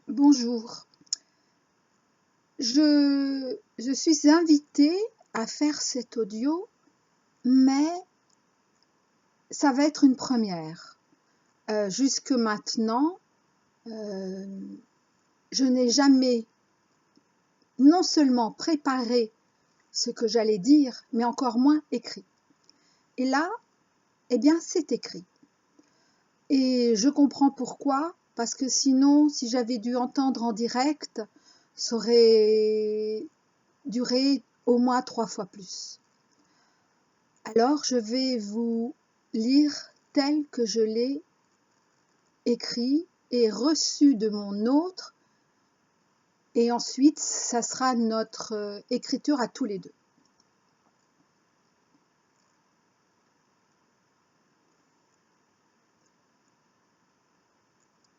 Bonjour, je suis invitée à faire cet audio, mais ça va être une première. Jusque maintenant, euh, je n'ai jamais non seulement préparé ce que j'allais dire, mais encore moins écrit. Et là, eh bien, c'est écrit. Et je comprends pourquoi, parce que sinon, si j'avais dû entendre en direct, ça aurait duré au moins 3 fois plus. Alors, je vais vous lire tel que je l'ai écrit et reçu de mon autre, et ensuite, ça sera notre écriture à tous les deux.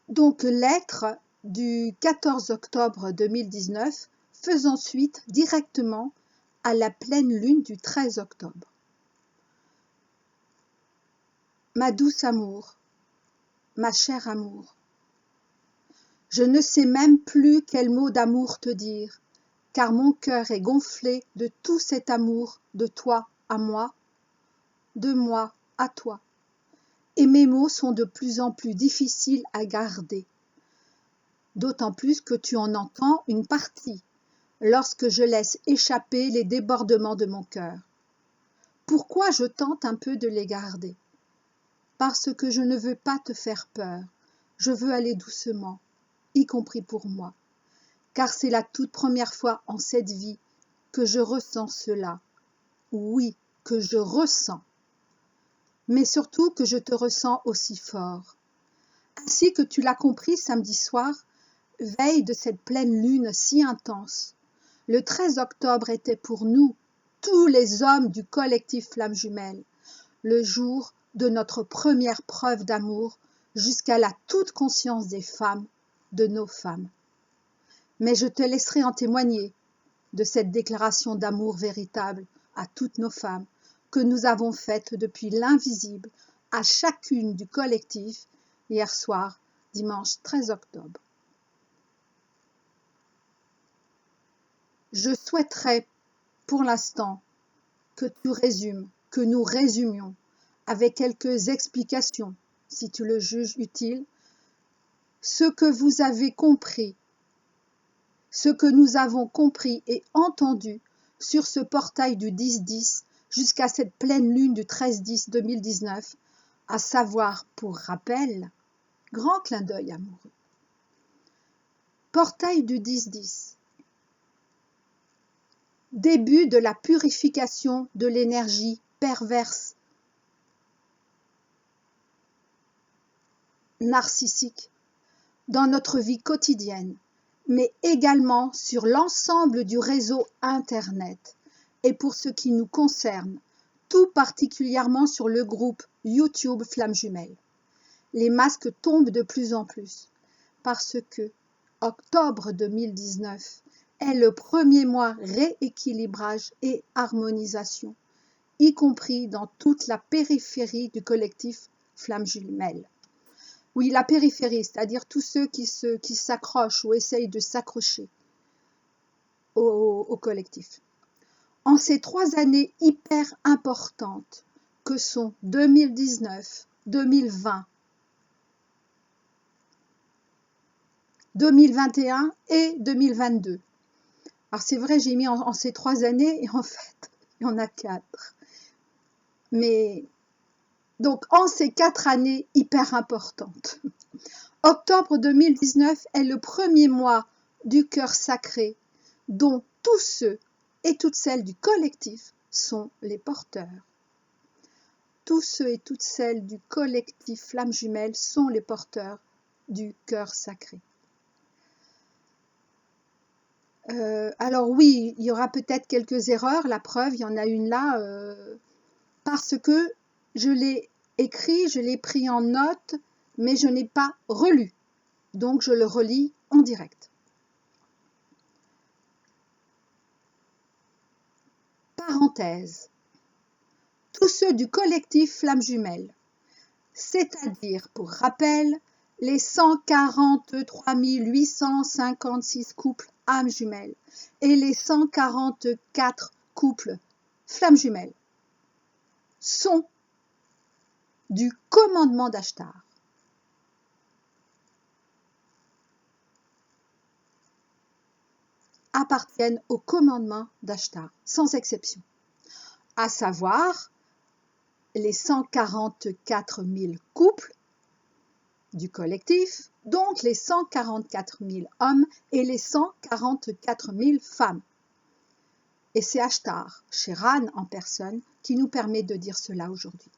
Donc, lettre du 14 octobre 2019, faisant suite directement à la pleine lune du 13 octobre. Ma douce amour, ma chère amour, je ne sais même plus quel mot d'amour te dire, car mon cœur est gonflé de tout cet amour de toi à moi, de moi à toi, et mes mots sont de plus en plus difficiles à garder, d'autant plus que tu en entends une partie, lorsque je laisse échapper les débordements de mon cœur. Pourquoi je tente un peu de les garder? Parce que je ne veux pas te faire peur, je veux aller doucement, y compris pour moi, car c'est la toute première fois en cette vie que je ressens cela. Oui, que je ressens, mais surtout que je te ressens aussi fort. Ainsi que tu l'as compris samedi soir, veille de cette pleine lune si intense, le 13 octobre était pour nous, tous les hommes du collectif Flammes Jumelles, le jour de notre première preuve d'amour jusqu'à la toute conscience des femmes, de nos femmes. Mais je te laisserai en témoigner de cette déclaration d'amour véritable à toutes nos femmes que nous avons faite depuis l'invisible à chacune du collectif hier soir, dimanche 13 octobre. Je souhaiterais pour l'instant que tu résumes, que nous résumions avec quelques explications, si tu le juges utile, ce que vous avez compris, ce que nous avons compris et entendu sur ce portail du 10-10 jusqu'à cette pleine lune du 13-10-2019, à savoir, pour rappel, grand clin d'œil amoureux. Portail du 10-10. Début de la purification de l'énergie perverse, narcissique, dans notre vie quotidienne, mais également sur l'ensemble du réseau Internet. Et pour ce qui nous concerne, tout particulièrement sur le groupe YouTube Flammes Jumelles. Les masques tombent de plus en plus, parce que octobre 2019 est le premier mois rééquilibrage et harmonisation, y compris dans toute la périphérie du collectif Flammes Jumelles. Oui, la périphérie, c'est-à-dire tous ceux qui s'accrochent ou essayent de s'accrocher au collectif. En ces 3 années hyper importantes que sont 2019, 2020, 2021 et 2022. Alors c'est vrai, j'ai mis en ces 3 années et en fait, il y en a 4. Mais donc en ces 4 années hyper importantes, octobre 2019 est le premier mois du cœur sacré dont tous ceux et toutes celles du collectif sont les porteurs. Tous ceux et toutes celles du collectif Flammes Jumelles sont les porteurs du cœur sacré. Alors oui, il y aura peut-être quelques erreurs, la preuve, il y en a une là, parce que je l'ai écrit, je l'ai pris en note, mais je n'ai pas relu. Donc je le relis en direct. Parenthèse. Tous ceux du collectif Flammes Jumelles, c'est-à-dire, pour rappel, les 143 856 couples âmes jumelles et les 144 couples flammes jumelles sont du commandement d'Ashtar. Appartiennent au commandement d'Ashtar, sans exception, à savoir les 144 000 couples du collectif, donc les 144 000 hommes et les 144 000 femmes. Et c'est Ashtar, Sheran en personne, qui nous permet de dire cela aujourd'hui.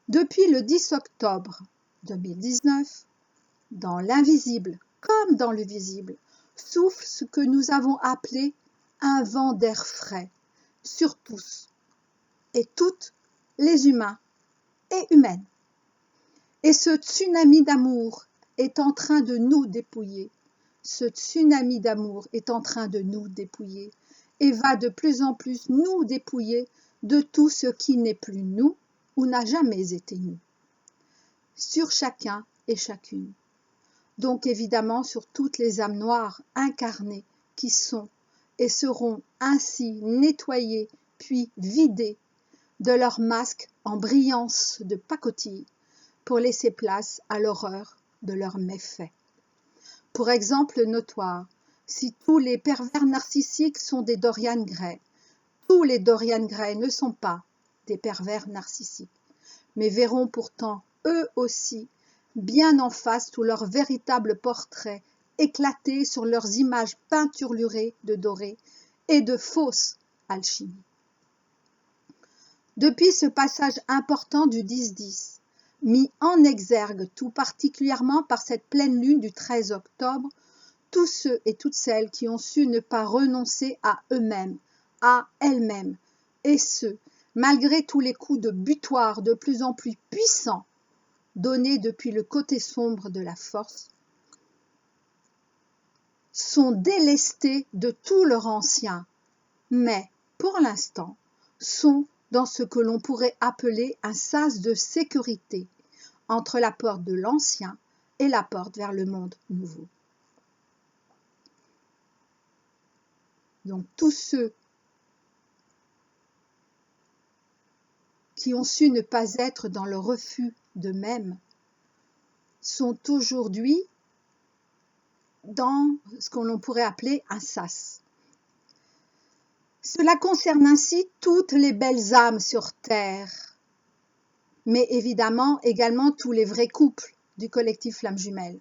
Depuis le 10 octobre 2019, dans l'invisible comme dans le visible, souffle ce que nous avons appelé un vent d'air frais sur tous et toutes les humains et humaines. Et ce tsunami d'amour est en train de nous dépouiller. Ce tsunami d'amour est en train de nous dépouiller et va de plus en plus nous dépouiller de tout ce qui n'est plus nous ou n'a jamais été nous. Sur chacun et chacune. Donc évidemment sur toutes les âmes noires incarnées qui sont et seront ainsi nettoyées puis vidées de leur masque en brillance de pacotille pour laisser place à l'horreur de leurs méfaits. Pour exemple notoire, si tous les pervers narcissiques sont des Dorian Gray, tous les Dorian Gray ne sont pas des pervers narcissiques, mais verront pourtant eux aussi bien en face tout leur véritable portrait éclaté sur leurs images peinturlurées de doré et de fausse alchimie. Depuis ce passage important du 10-10, mis en exergue tout particulièrement par cette pleine lune du 13 octobre, tous ceux et toutes celles qui ont su ne pas renoncer à eux-mêmes, à elles-mêmes, et ce, malgré tous les coups de butoir de plus en plus puissants donnés depuis le côté sombre de la force, sont délestés de tout leur ancien, mais, pour l'instant, sont dans ce que l'on pourrait appeler un sas de sécurité entre la porte de l'ancien et la porte vers le monde nouveau. Donc tous ceux qui ont su ne pas être dans le refus d'eux-mêmes sont aujourd'hui dans ce que l'on pourrait appeler un sas. Cela concerne ainsi toutes les belles âmes sur terre, mais évidemment également tous les vrais couples du collectif Flammes Jumelles.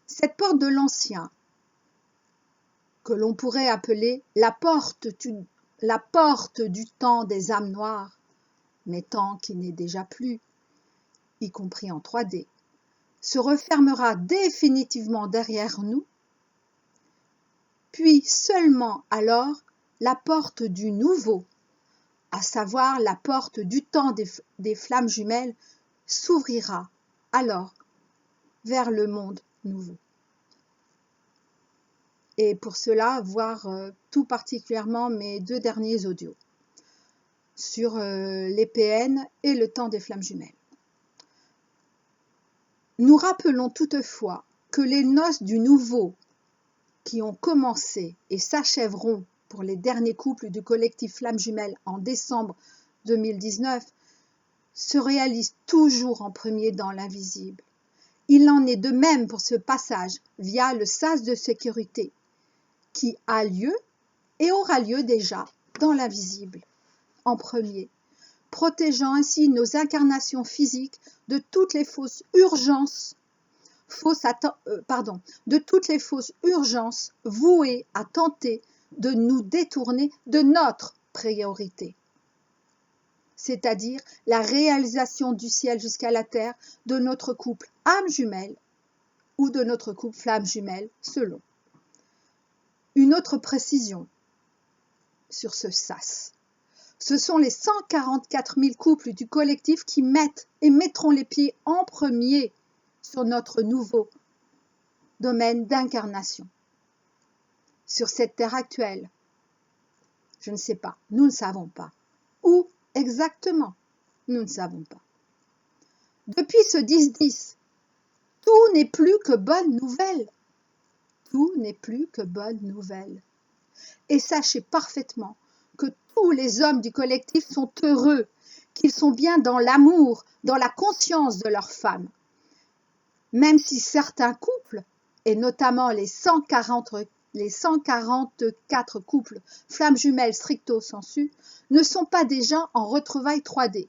Cette porte de l'ancien, que l'on pourrait appeler la porte du temps des âmes noires, mais temps qui n'est déjà plus, y compris en 3D, se refermera définitivement derrière nous, puis seulement alors la porte du nouveau, à savoir la porte du temps des flammes jumelles, s'ouvrira alors vers le monde nouveau. Et pour cela, voir tout particulièrement mes 2 derniers audios sur les PN et le temps des flammes jumelles. Nous rappelons toutefois que les noces du nouveau qui ont commencé et s'achèveront pour les derniers couples du collectif Flammes Jumelles en décembre 2019 se réalisent toujours en premier dans l'invisible. Il en est de même pour ce passage via le sas de sécurité qui a lieu et aura lieu déjà dans l'invisible en premier, protégeant ainsi nos incarnations physiques de toutes les fausses urgences vouées à tenter de nous détourner de notre priorité, c'est-à-dire la réalisation du ciel jusqu'à la terre de notre couple âme jumelle ou de notre couple flamme jumelle selon. Une autre précision sur ce sas. Ce sont les 144 000 couples du collectif qui mettent et mettront les pieds en premier sur notre nouveau domaine d'incarnation. Sur cette terre actuelle, je ne sais pas, nous ne savons pas. Où exactement, nous ne savons pas. Depuis ce 10-10, tout n'est plus que bonne nouvelle. Tout n'est plus que bonne nouvelle. Et sachez parfaitement que tous les hommes du collectif sont heureux, qu'ils sont bien dans l'amour, dans la conscience de leur femme. Même si certains couples, et notamment les 144 couples flammes jumelles stricto sensu, ne sont pas déjà en retrouvailles 3D.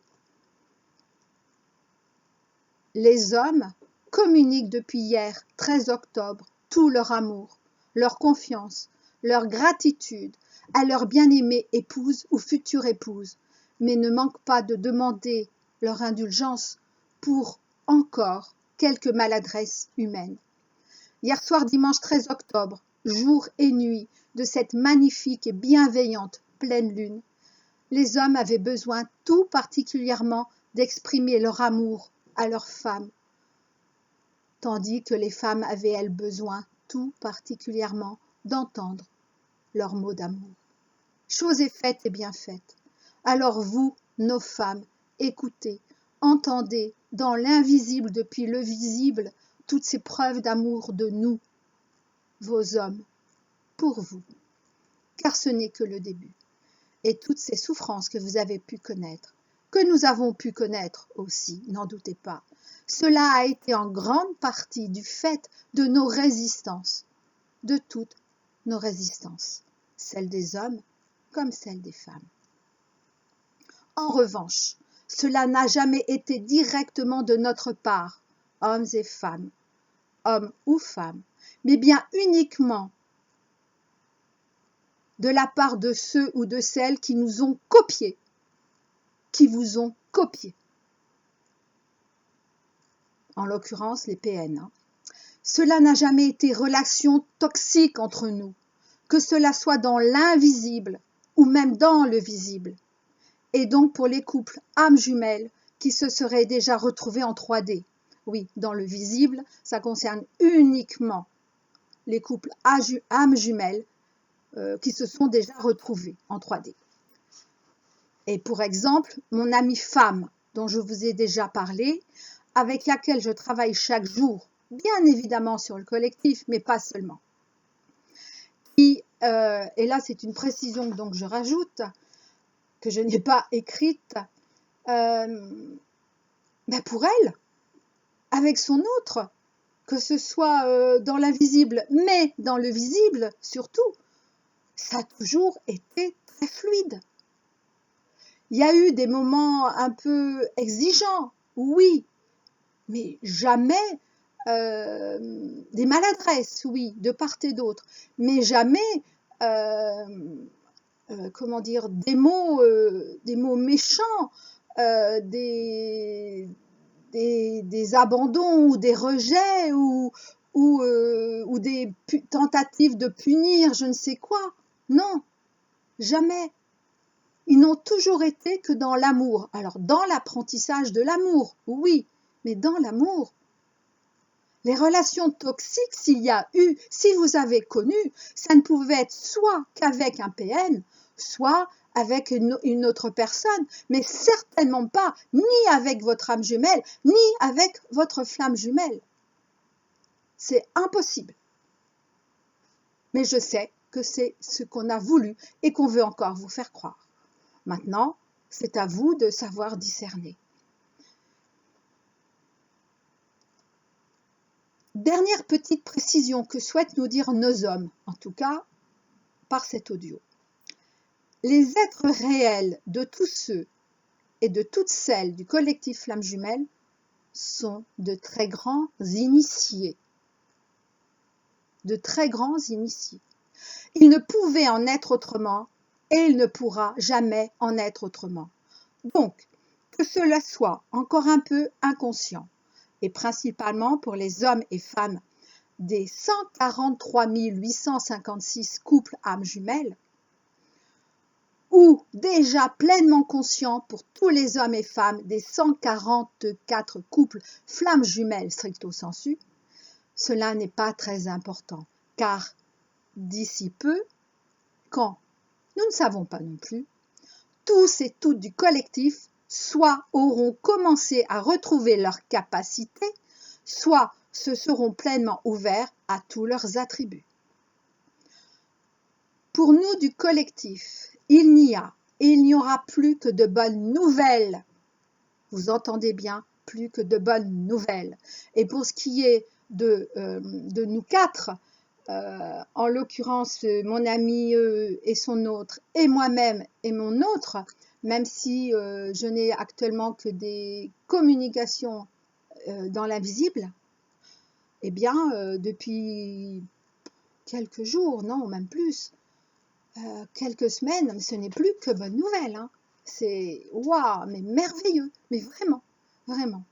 Les hommes communiquent depuis hier, 13 octobre, tout leur amour, leur confiance, leur gratitude à leur bien-aimée épouse ou future épouse, mais ne manquent pas de demander leur indulgence pour encore quelques maladresses humaines. Hier soir, dimanche 13 octobre, jour et nuit de cette magnifique et bienveillante pleine lune, les hommes avaient besoin tout particulièrement d'exprimer leur amour à leurs femmes, tandis que les femmes avaient, elles, besoin tout particulièrement d'entendre leurs mots d'amour. Chose est faite et bien faite. Alors vous, nos femmes, écoutez, entendez dans l'invisible depuis le visible toutes ces preuves d'amour de nous, vos hommes, pour vous, car ce n'est que le début. Et toutes ces souffrances que vous avez pu connaître, que nous avons pu connaître aussi, n'en doutez pas, cela a été en grande partie du fait de nos résistances, de toutes nos résistances, celles des hommes comme celles des femmes. En revanche, cela n'a jamais été directement de notre part, hommes et femmes, hommes ou femmes, mais bien uniquement de la part de ceux ou de celles qui nous ont copiés, qui vous ont copiés. En l'occurrence, les PN. Cela n'a jamais été relation toxique entre nous, que cela soit dans l'invisible ou même dans le visible. Et donc pour les couples âmes jumelles qui se seraient déjà retrouvés en 3D. Oui, dans le visible, ça concerne uniquement les couples âmes jumelles qui se sont déjà retrouvés en 3D. Et pour exemple, mon amie femme, dont je vous ai déjà parlé, avec laquelle je travaille chaque jour, bien évidemment sur le collectif, mais pas seulement. Et là, c'est une précision donc je rajoute, que je n'ai pas écrite, pour elle, avec son autre, que ce soit dans l'invisible, mais dans le visible surtout, ça a toujours été très fluide. Il y a eu des moments un peu exigeants, oui, mais jamais des maladresses, oui, de part et d'autre, mais jamais des mots méchants, des abandons ou des rejets ou des tentatives de punir je ne sais quoi. Non, jamais. Ils n'ont toujours été que dans l'amour. Alors, dans l'apprentissage de l'amour, oui, mais dans l'amour. Les relations toxiques, s'il y a eu, si vous avez connu, ça ne pouvait être soit qu'avec un PN, soit avec une autre personne, mais certainement pas ni avec votre âme jumelle, ni avec votre flamme jumelle. C'est impossible. Mais je sais que c'est ce qu'on a voulu et qu'on veut encore vous faire croire. Maintenant, c'est à vous de savoir discerner. Dernière petite précision que souhaitent nous dire nos hommes, en tout cas par cet audio. Les êtres réels de tous ceux et de toutes celles du collectif Flammes Jumelles sont de très grands initiés. De très grands initiés. Il ne pouvait en être autrement et il ne pourra jamais en être autrement. Donc, que cela soit encore un peu inconscient, et principalement pour les hommes et femmes des 143 856 couples âmes jumelles, ou déjà pleinement conscient pour tous les hommes et femmes des 144 couples flammes jumelles stricto sensu, cela n'est pas très important, car d'ici peu, quand nous ne savons pas non plus, tous et toutes du collectif soit auront commencé à retrouver leur capacité, soit se seront pleinement ouverts à tous leurs attributs. Pour nous du collectif, il n'y a et il n'y aura plus que de bonnes nouvelles. Vous entendez bien, plus que de bonnes nouvelles. Et pour ce qui est de nous quatre, en l'occurrence mon ami et son autre, et moi-même et mon autre, même si je n'ai actuellement que des communications dans l'invisible, eh bien depuis quelques jours, non, même plus, quelques semaines, ce n'est plus que bonne nouvelle. Hein. C'est waouh, mais merveilleux, mais vraiment, vraiment.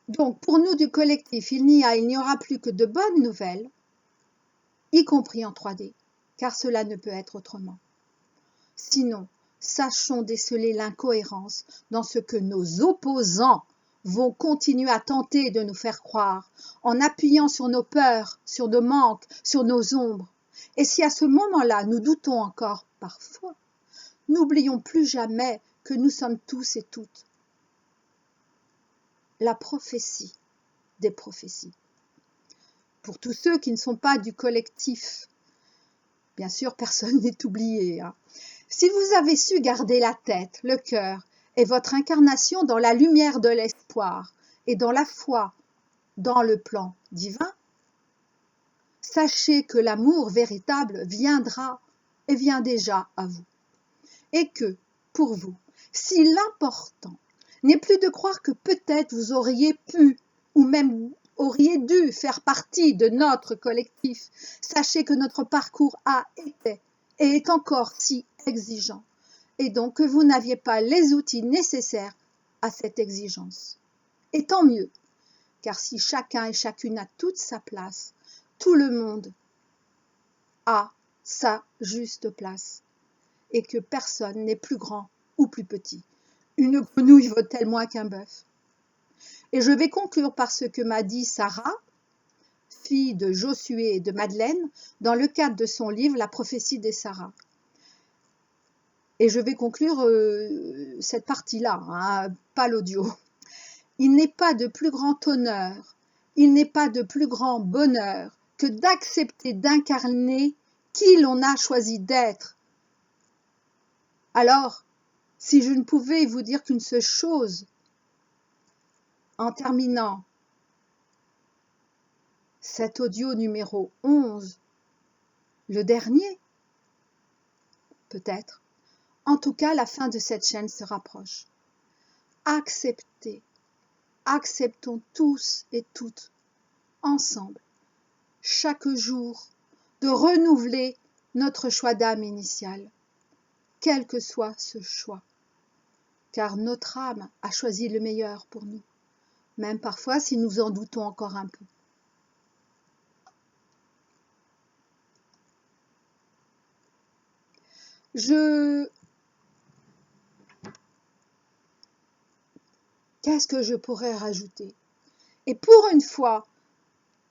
Donc, pour nous du collectif, il n'y aura plus que de bonnes nouvelles, y compris en 3D, car cela ne peut être autrement. Sinon, sachons déceler l'incohérence dans ce que nos opposants vont continuer à tenter de nous faire croire, en appuyant sur nos peurs, sur nos manques, sur nos ombres. Et si à ce moment-là, nous doutons encore parfois, n'oublions plus jamais que nous sommes tous et toutes la prophétie des prophéties. Pour tous ceux qui ne sont pas du collectif, bien sûr, personne n'est oublié. Hein. Si vous avez su garder la tête, le cœur et votre incarnation dans la lumière de l'espoir et dans la foi, dans le plan divin, sachez que l'amour véritable viendra et vient déjà à vous. Et que, pour vous, si l'important n'est plus de croire que peut-être vous auriez pu ou même auriez dû faire partie de notre collectif, sachez que notre parcours a été et est encore si exigeant, et donc que vous n'aviez pas les outils nécessaires à cette exigence. Et tant mieux, car si chacun et chacune a toute sa place, tout le monde a sa juste place, et que personne n'est plus grand ou plus petit. Une grenouille vaut-elle moins qu'un bœuf? Et je vais conclure par ce que m'a dit Sarah, fille de Josué et de Madeleine, dans le cadre de son livre La prophétie des Sarah. Et je vais conclure cette partie-là, hein, pas l'audio. Il n'est pas de plus grand honneur, il n'est pas de plus grand bonheur que d'accepter d'incarner qui l'on a choisi d'être. Alors, si je ne pouvais vous dire qu'une seule chose, en terminant cet audio numéro 11, le dernier, peut-être, en tout cas, la fin de cette chaîne se rapproche. Acceptez, acceptons tous et toutes, ensemble, chaque jour, de renouveler notre choix d'âme initial, quel que soit ce choix, car notre âme a choisi le meilleur pour nous, même parfois si nous en doutons encore un peu. Qu'est-ce que je pourrais rajouter? Et pour une fois,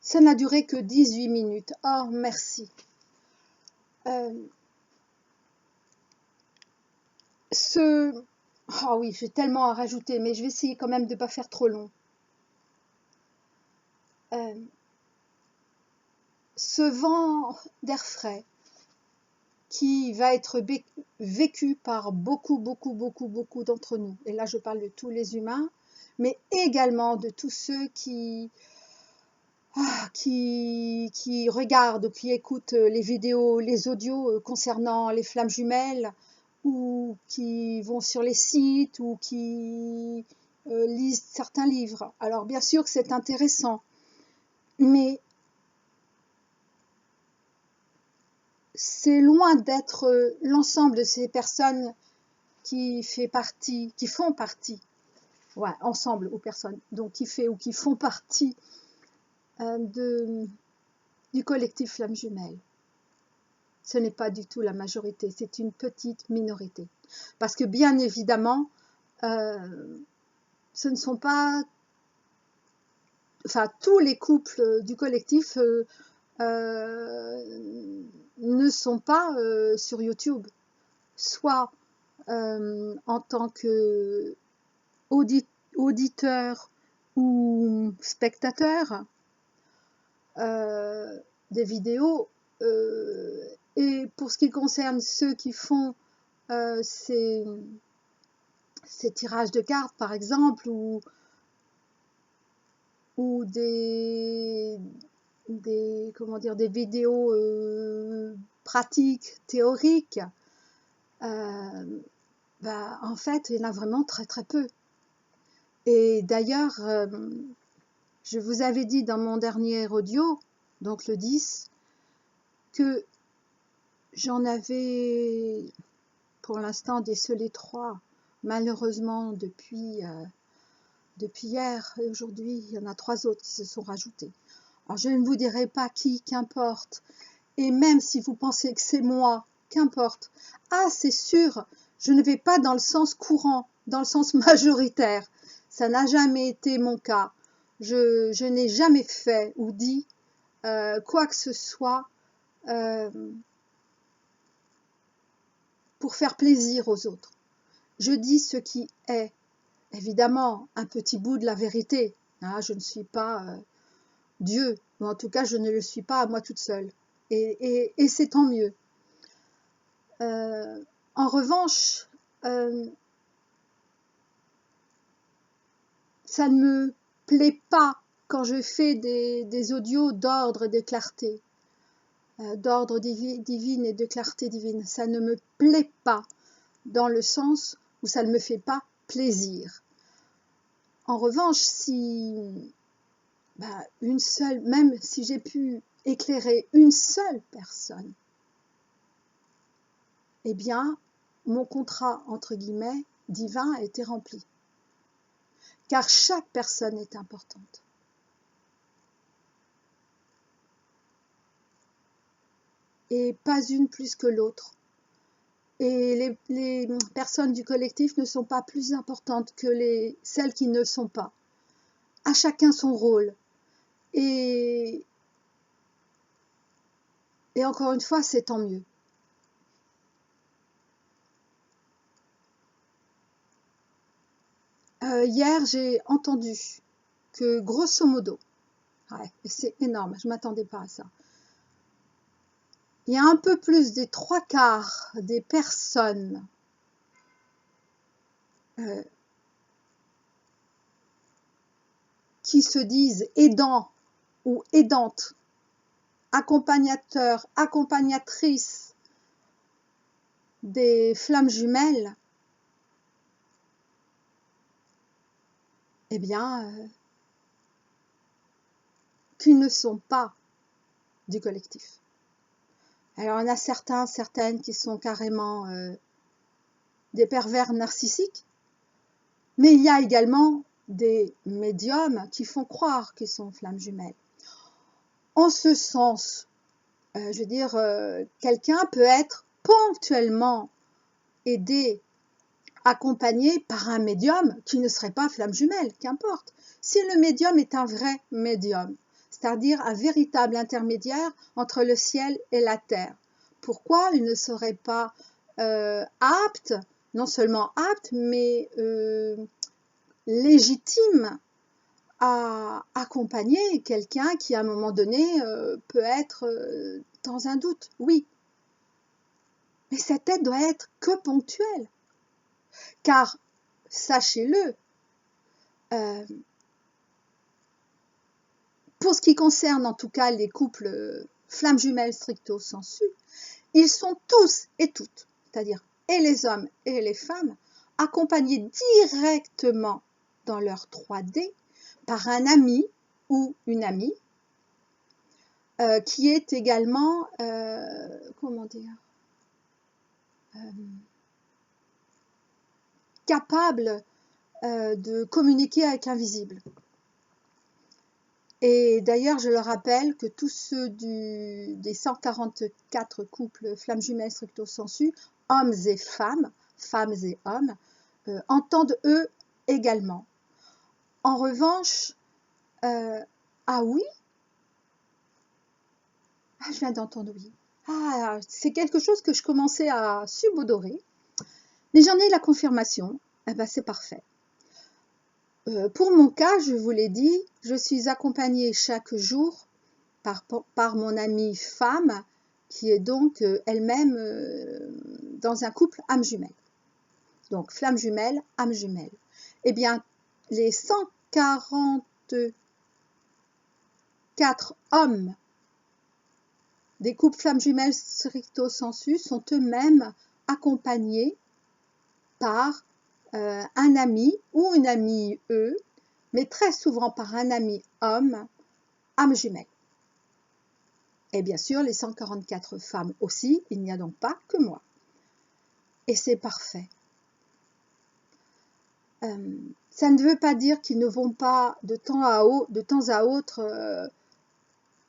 ça n'a duré que 18 minutes. Oh, merci. Oh oui, j'ai tellement à rajouter, mais je vais essayer quand même de ne pas faire trop long. Ce vent d'air frais qui va être vécu par beaucoup d'entre nous. Et là, je parle de tous les humains, mais également de tous ceux qui regardent, qui écoutent les vidéos, les audios concernant les flammes jumelles, ou qui vont sur les sites, ou qui lisent certains livres. Alors bien sûr que c'est intéressant, mais c'est loin d'être l'ensemble de ces personnes qui font partie, ouais, ensemble aux personnes, donc qui font partie du collectif Flammes Jumelles. Ce n'est pas du tout la majorité, c'est une petite minorité. Parce que bien évidemment, ce ne sont pas, enfin tous les couples du collectif ne sont pas sur YouTube. Soit en tant que auditeur ou spectateur des vidéos. Et pour ce qui concerne ceux qui font ces tirages de cartes, par exemple, ou des vidéos pratiques, théoriques, en fait, il y en a vraiment très très peu. Et d'ailleurs, je vous avais dit dans mon dernier audio, donc le 10, que j'en avais pour l'instant décelé 3, malheureusement depuis hier et aujourd'hui, il y en a 3 autres qui se sont rajoutés. Alors je ne vous dirai pas qui, qu'importe, et même si vous pensez que c'est moi, qu'importe. Ah, c'est sûr, je ne vais pas dans le sens courant, dans le sens majoritaire. Ça n'a jamais été mon cas. Je n'ai jamais fait ou dit quoi que ce soit pour faire plaisir aux autres. Je dis ce qui est, évidemment, un petit bout de la vérité. Hein, je ne suis pas Dieu, ou en tout cas, je ne le suis pas à moi toute seule. Et c'est tant mieux. En revanche, ça ne me plaît pas quand je fais des audios d'ordre et de clarté, d'ordre divine et de clarté divine. Ça ne me plaît pas dans le sens où ça ne me fait pas plaisir. En revanche, si une seule, même si j'ai pu éclairer une seule personne, eh bien, mon contrat, entre guillemets, divin a été rempli. Car chaque personne est importante. Et pas une plus que l'autre. Et les personnes du collectif ne sont pas plus importantes que celles qui ne sont pas. À chacun son rôle. Et encore une fois, c'est tant mieux. Hier, j'ai entendu que grosso modo, ouais, c'est énorme, je ne m'attendais pas à ça, il y a un peu plus des 3/4 des personnes qui se disent aidants ou aidantes, accompagnateurs, accompagnatrices des flammes jumelles, eh bien, qui ne sont pas du collectif. Alors, il y en a certaines qui sont carrément des pervers narcissiques, mais il y a également des médiums qui font croire qu'ils sont flammes jumelles. En ce sens, je veux dire, quelqu'un peut être ponctuellement aidé, accompagné par un médium qui ne serait pas flamme jumelle, qu'importe. Si le médium est un vrai médium, c'est-à-dire un véritable intermédiaire entre le ciel et la terre, pourquoi il ne serait pas apte, non seulement apte, mais légitime à accompagner quelqu'un qui, à un moment donné, peut être dans un doute, oui. Mais cette aide doit être que ponctuelle. Car, sachez-le, pour ce qui concerne en tout cas les couples flammes jumelles stricto sensu, ils sont tous et toutes, c'est-à-dire et les hommes et les femmes, accompagnés directement dans leur 3D par un ami ou une amie qui est également, capable de communiquer avec l'invisible. Et d'ailleurs, je le rappelle que tous ceux des 144 couples flammes jumelles stricto sensu, hommes et femmes et hommes, entendent eux également. En revanche, ah oui, je viens d'entendre oui. Ah, c'est quelque chose que je commençais à subodorer. Mais j'en ai la confirmation, eh ben c'est parfait. Pour mon cas, je vous l'ai dit, je suis accompagnée chaque jour par mon amie femme, qui est donc elle-même dans un couple âme jumelle. Donc flamme jumelle, âme jumelle. Eh bien, les 144 hommes des couples flammes jumelles stricto sensu sont eux-mêmes accompagnés par un ami ou une amie mais très souvent par un ami homme, âme jumelle. Et bien sûr, les 144 femmes aussi, il n'y a donc pas que moi. Et c'est parfait. Ça ne veut pas dire qu'ils ne vont pas de temps à autre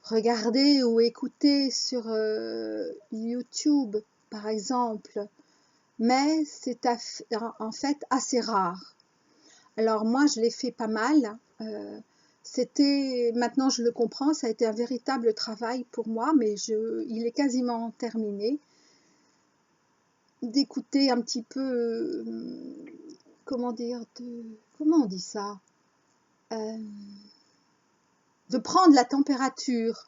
regarder ou écouter sur YouTube, par exemple, mais c'est en fait assez rare. Alors moi, je l'ai fait pas mal. Maintenant je le comprends, ça a été un véritable travail pour moi, mais il est quasiment terminé. D'écouter un petit peu, comment on dit ça, de prendre la température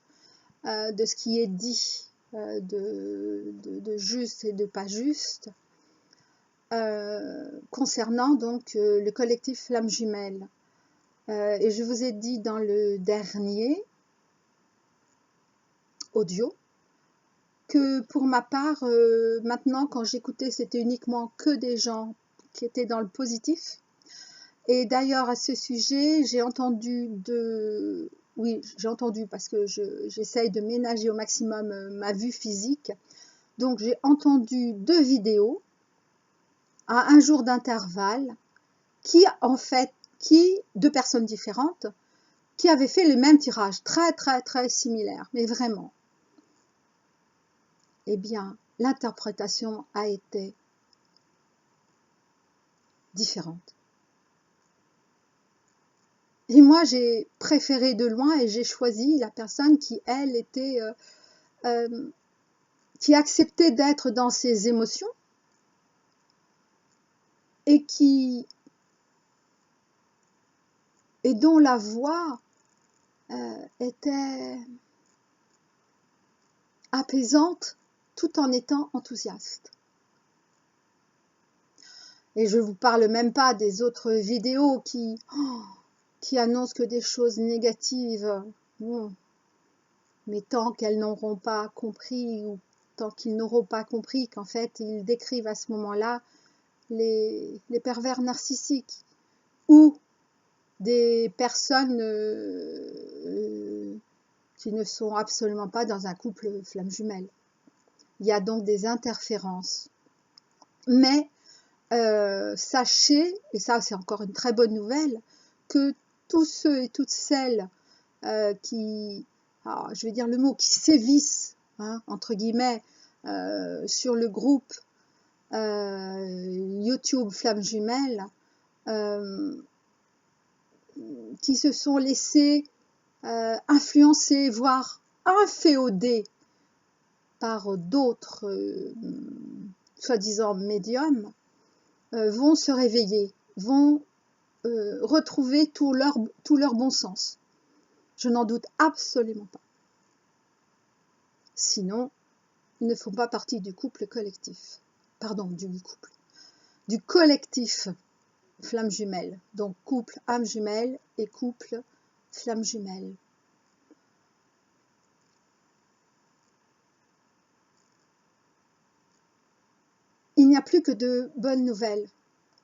de ce qui est dit, de juste et de pas juste, concernant donc le collectif Flamme Jumelle. Et je vous ai dit dans le dernier audio que pour ma part, maintenant quand j'écoutais, c'était uniquement que des gens qui étaient dans le positif. Et d'ailleurs à ce sujet, j'ai entendu parce que j'essaye de ménager au maximum ma vue physique. Donc j'ai entendu 2 vidéos à un jour d'intervalle deux personnes différentes, qui avaient fait le même tirage, très très très similaire, mais vraiment. Eh bien, l'interprétation a été différente. Et moi, j'ai préféré de loin et j'ai choisi la personne qui, elle, qui acceptait d'être dans ses émotions et dont la voix était apaisante tout en étant enthousiaste. Et je ne vous parle même pas des autres vidéos qui annoncent que des choses négatives. Mais tant qu'elles n'auront pas compris, ou tant qu'ils n'auront pas compris qu'en fait ils décrivent à ce moment-là les pervers narcissiques ou des personnes qui ne sont absolument pas dans un couple flamme jumelle. Il y a donc des interférences. Mais sachez, et ça c'est encore une très bonne nouvelle, que tous ceux et toutes celles qui, je vais dire le mot, qui sévissent, entre guillemets, sur le groupe YouTube Flamme Jumelle, qui se sont laissés influencer, voire inféodés par d'autres soi-disant médiums, vont se réveiller, vont retrouver tout leur bon sens. Je n'en doute absolument pas. Sinon, ils ne font pas partie du couple collectif. Pardon, du collectif flamme jumelle. Donc couple âme jumelle et couple flamme jumelle. Il n'y a plus que de bonnes nouvelles.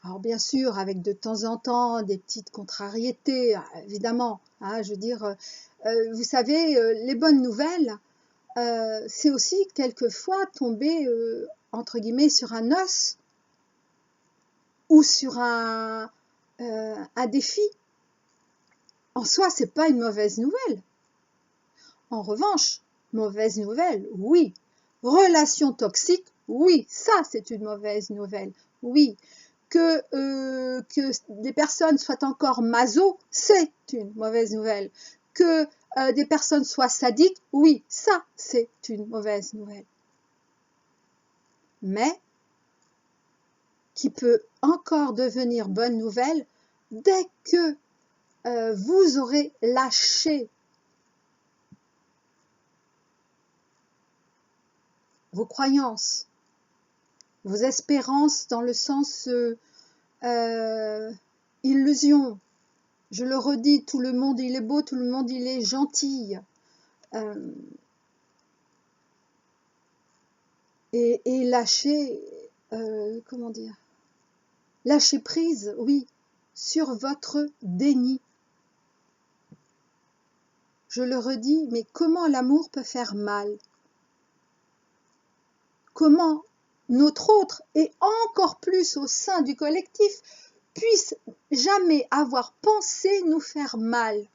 Alors bien sûr, avec de temps en temps des petites contrariétés, évidemment. Je veux dire, vous savez, les bonnes nouvelles, c'est aussi quelquefois tomber, entre guillemets, sur un os ou sur un défi. En soi, c'est pas une mauvaise nouvelle. En revanche, mauvaise nouvelle, oui. Relation toxique, oui, ça c'est une mauvaise nouvelle, oui. Que des personnes soient encore maso, c'est une mauvaise nouvelle. Que des personnes soient sadiques, oui, ça c'est une mauvaise nouvelle. Mais qui peut encore devenir bonne nouvelle dès que vous aurez lâché vos croyances, vos espérances dans le sens illusion. Je le redis, tout le monde il est beau, tout le monde il est gentil. Et lâcher, comment dire, lâcher prise, oui, sur votre déni. Je le redis, mais comment l'amour peut faire mal? Comment notre autre, et encore plus au sein du collectif, puisse jamais avoir pensé nous faire mal?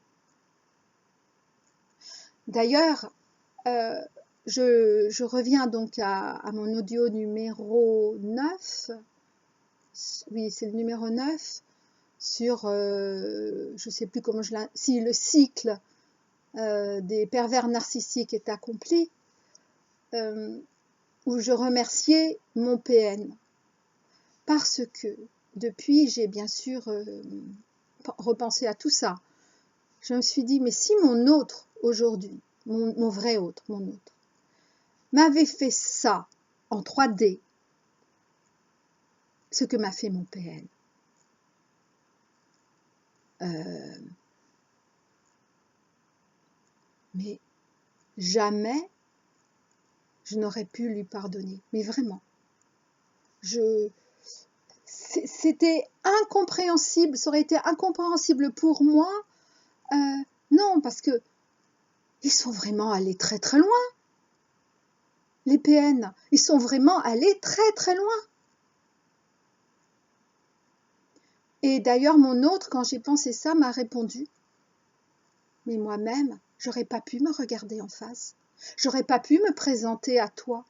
D'ailleurs, je reviens donc à mon audio numéro 9, oui c'est le numéro 9, sur, je ne sais plus comment si le cycle des pervers narcissiques est accompli, où je remerciais mon PN. Parce que depuis, j'ai bien sûr repensé à tout ça. Je me suis dit, mais si mon autre aujourd'hui, mon vrai autre, mon autre, m'avait fait ça en 3D, ce que m'a fait mon PN, mais jamais je n'aurais pu lui pardonner. Mais vraiment, c'était incompréhensible, ça aurait été incompréhensible pour moi. Non, parce que ils sont vraiment allés très très loin. Les PN, ils sont vraiment allés très très loin. Et d'ailleurs, mon autre, quand j'ai pensé ça, m'a répondu, mais moi-même, j'aurais pas pu me regarder en face. J'aurais pas pu me présenter à toi.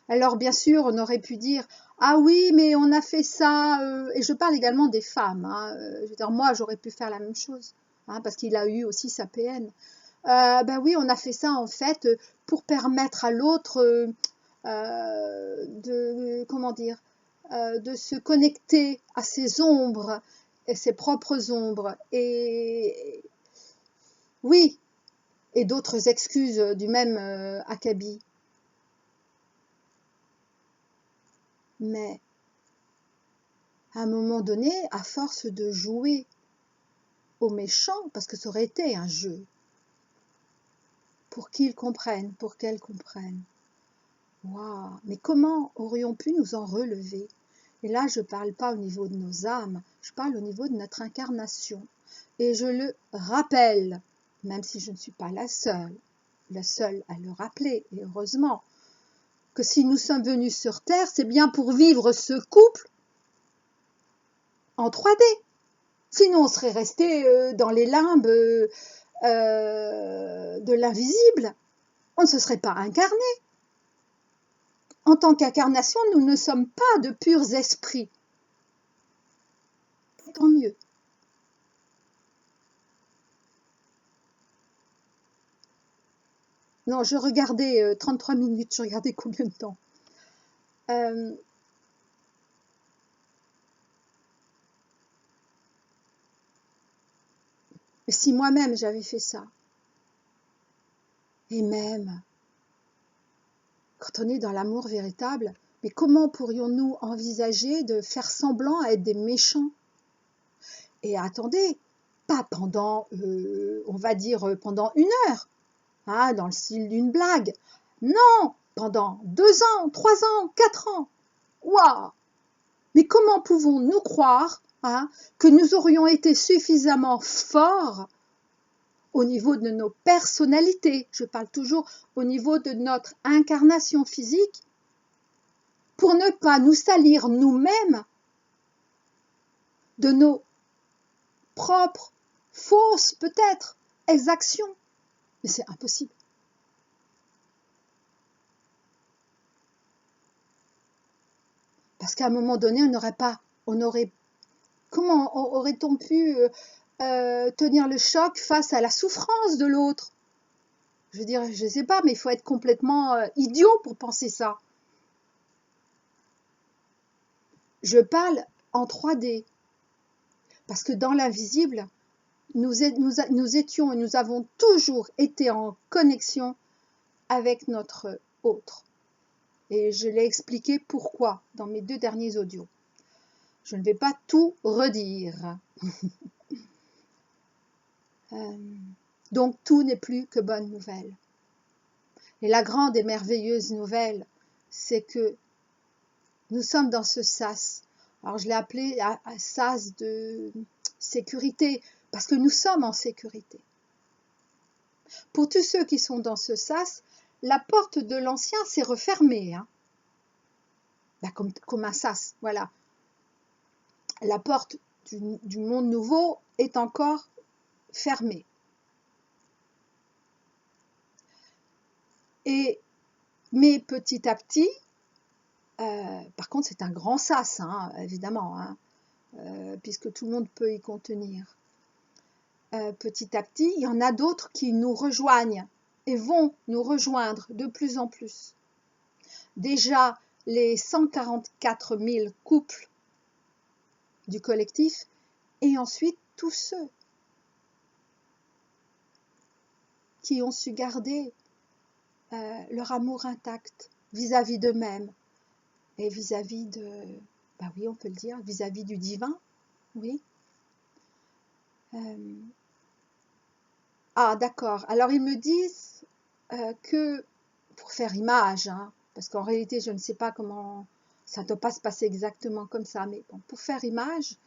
Alors bien sûr, on aurait pu dire, ah oui, mais on a fait ça, et je parle également des femmes, hein, je veux dire, moi j'aurais pu faire la même chose, hein, parce qu'il a eu aussi sa PN. Ben oui, on a fait ça en fait pour permettre à l'autre comment dire, de se connecter à ses ombres, et ses propres ombres, et oui, et d'autres excuses du même acabit. Mais à un moment donné, à force de jouer aux méchants, parce que ça aurait été un jeu, pour qu'ils comprennent, pour qu'elles comprennent. Waouh, mais comment aurions pu nous en relever? Et là, je ne parle pas au niveau de nos âmes, je parle au niveau de notre incarnation. Et je le rappelle, même si je ne suis pas la seule à le rappeler, et heureusement, que si nous sommes venus sur Terre, c'est bien pour vivre ce couple en 3D. Sinon, on serait resté dans les limbes de l'invisible. On ne se serait pas incarné. En tant qu'incarnation, nous ne sommes pas de purs esprits. Tant mieux. Non, je regardais 33 minutes, je regardais combien de temps. Si moi-même j'avais fait ça, et même quand on est dans l'amour véritable, mais comment pourrions-nous envisager de faire semblant à être des méchants? Et attendez, pas pendant, on va dire, pendant 1 heure, hein, dans le style d'une blague. Non, pendant 2 ans, 3 ans, 4 ans. Waouh! Mais comment pouvons-nous croire, hein, que nous aurions été suffisamment forts au niveau de nos personnalités, je parle toujours au niveau de notre incarnation physique, pour ne pas nous salir nous-mêmes de nos propres, fausses peut-être, exactions? Mais c'est impossible. Parce qu'à un moment donné, comment aurait-on pu tenir le choc face à la souffrance de l'autre? Je veux dire, je ne sais pas, mais il faut être complètement idiot pour penser ça. Je parle en 3D, parce que dans l'invisible, nous étions et nous avons toujours été en connexion avec notre autre. Et je l'ai expliqué pourquoi dans mes 2 derniers audios. Je ne vais pas tout redire. Donc tout n'est plus que bonne nouvelle. Et la grande et merveilleuse nouvelle, c'est que nous sommes dans ce sas. Alors je l'ai appelé un sas de sécurité, parce que nous sommes en sécurité. Pour tous ceux qui sont dans ce sas, la porte de l'ancien s'est refermée. Hein. Ben, comme un sas, voilà. La porte du monde nouveau est encore fermée. Mais petit à petit, par contre c'est un grand sas, hein, évidemment, hein, puisque tout le monde peut y contenir. Petit à petit, il y en a d'autres qui nous rejoignent et vont nous rejoindre de plus en plus. Déjà, les 144 000 couples du collectif et ensuite tous ceux qui ont su garder leur amour intact vis-à-vis d'eux-mêmes et vis-à-vis de, bah oui, on peut le dire, vis-à-vis du divin, oui. Ah, d'accord. Alors, ils me disent que, pour faire image, hein, parce qu'en réalité, je ne sais pas comment, ça ne doit pas se passer exactement comme ça, mais bon, pour faire image,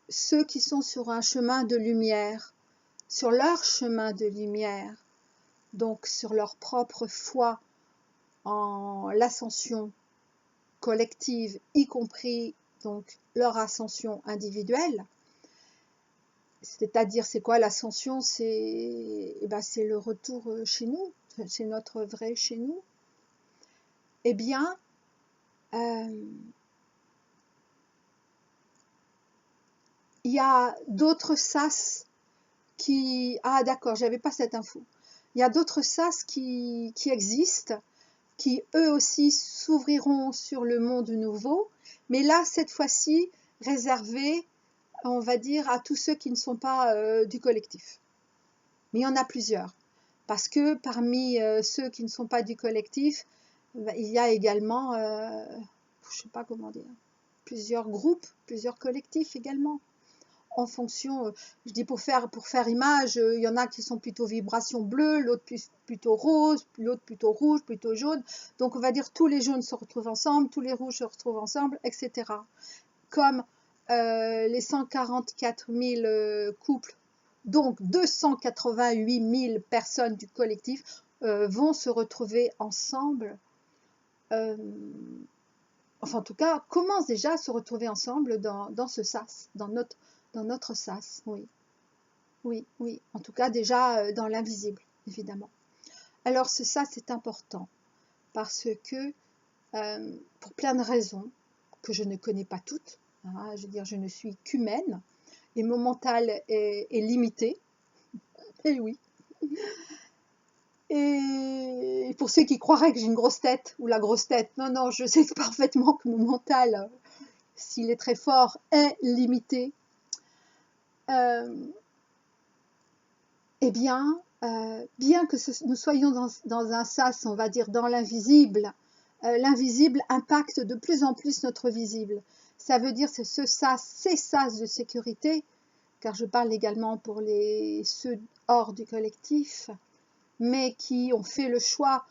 ceux qui sont sur un chemin de lumière, sur leur chemin de lumière, donc sur leur propre foi en l'ascension collective, y compris donc leur ascension individuelle, c'est-à-dire c'est quoi l'ascension? C'est le retour chez nous, c'est notre vrai chez nous. Eh bien, il y a d'autres sas qui... Ah d'accord, j'avais pas cette info. Il y a d'autres sas qui existent, qui eux aussi s'ouvriront sur le monde nouveau, mais là, cette fois-ci, réservés, on va dire, à tous ceux qui ne sont pas du collectif. Mais il y en a plusieurs, parce que parmi ceux qui ne sont pas du collectif, il y a également, je ne sais pas comment dire, plusieurs groupes, plusieurs collectifs également. En fonction, je dis pour faire image, il y en a qui sont plutôt vibration bleue, l'autre plutôt rose, l'autre plutôt rouge, plutôt jaune. Donc on va dire tous les jaunes se retrouvent ensemble, tous les rouges se retrouvent ensemble, etc. Comme les 144 000 couples, donc 288 000 personnes du collectif vont se retrouver ensemble. Enfin en tout cas, commencent déjà à se retrouver ensemble dans ce sas, dans notre sas, oui. Oui, oui. En tout cas, déjà dans l'invisible, évidemment. Alors, ce sas est important parce que, pour plein de raisons que je ne connais pas toutes, hein, je veux dire, je ne suis qu'humaine et mon mental est limité. Et oui. Et pour ceux qui croiraient que j'ai une grosse tête ou la grosse tête, non, non, je sais parfaitement que mon mental, s'il est très fort, est limité. Eh bien, bien que nous soyons dans un sas, on va dire dans l'invisible, l'invisible impacte de plus en plus notre visible. Ça veut dire que ces sas de sécurité, car je parle également pour ceux hors du collectif, mais qui ont fait le choix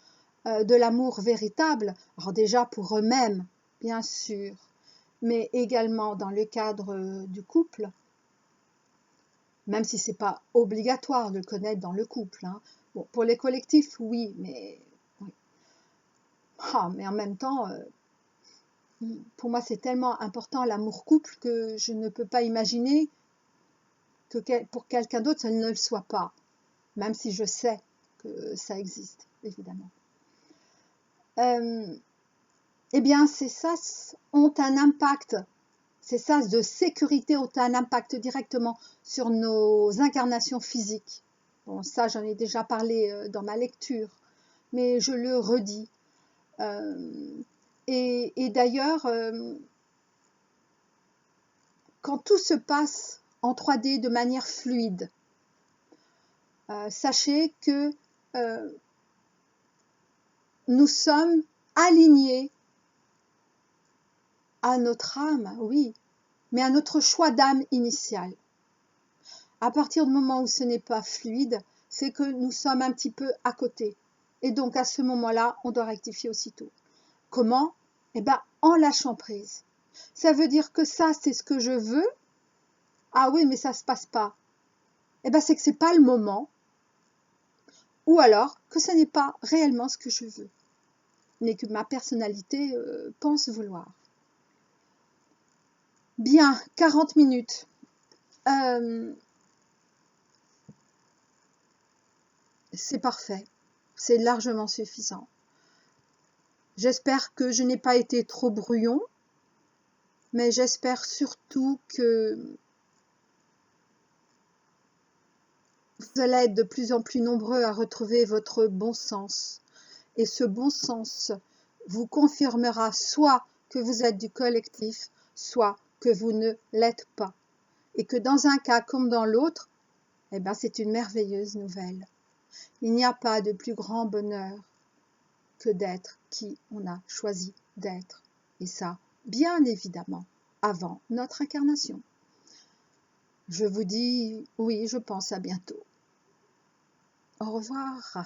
de l'amour véritable, alors déjà pour eux-mêmes, bien sûr, mais également dans le cadre du couple, même si ce n'est pas obligatoire de le connaître dans le couple. Hein. Bon, pour les collectifs, oui, mais en même temps, pour moi, c'est tellement important l'amour-couple que je ne peux pas imaginer que pour quelqu'un d'autre, ça ne le soit pas, même si je sais que ça existe, évidemment. Eh bien, ces sas ont un impact, ces sas de sécurité ont un impact directement sur nos incarnations physiques. Bon, ça, j'en ai déjà parlé dans ma lecture, mais je le redis. Et d'ailleurs, quand tout se passe en 3D de manière fluide, sachez que nous sommes alignés à notre âme, oui, mais à notre choix d'âme initial. À partir du moment où ce n'est pas fluide, c'est que nous sommes un petit peu à côté. Et donc à ce moment-là, on doit rectifier aussitôt. Comment? Eh bien, en lâchant prise. Ça veut dire que ça, c'est ce que je veux. Ah oui, mais ça ne se passe pas. Eh bien, c'est que ce n'est pas le moment. Ou alors que ce n'est pas réellement ce que je veux, mais que ma personnalité pense vouloir. Bien, 40 minutes. C'est parfait. C'est largement suffisant. J'espère que je n'ai pas été trop brouillon, mais j'espère surtout que vous allez être de plus en plus nombreux à retrouver votre bon sens. Et ce bon sens vous confirmera soit que vous êtes du collectif, soit que vous ne l'êtes pas. Et que dans un cas comme dans l'autre, eh ben, c'est une merveilleuse nouvelle. Il n'y a pas de plus grand bonheur que d'être qui on a choisi d'être. Et ça, bien évidemment, avant notre incarnation. Je vous dis, oui, je pense à bientôt. Au revoir.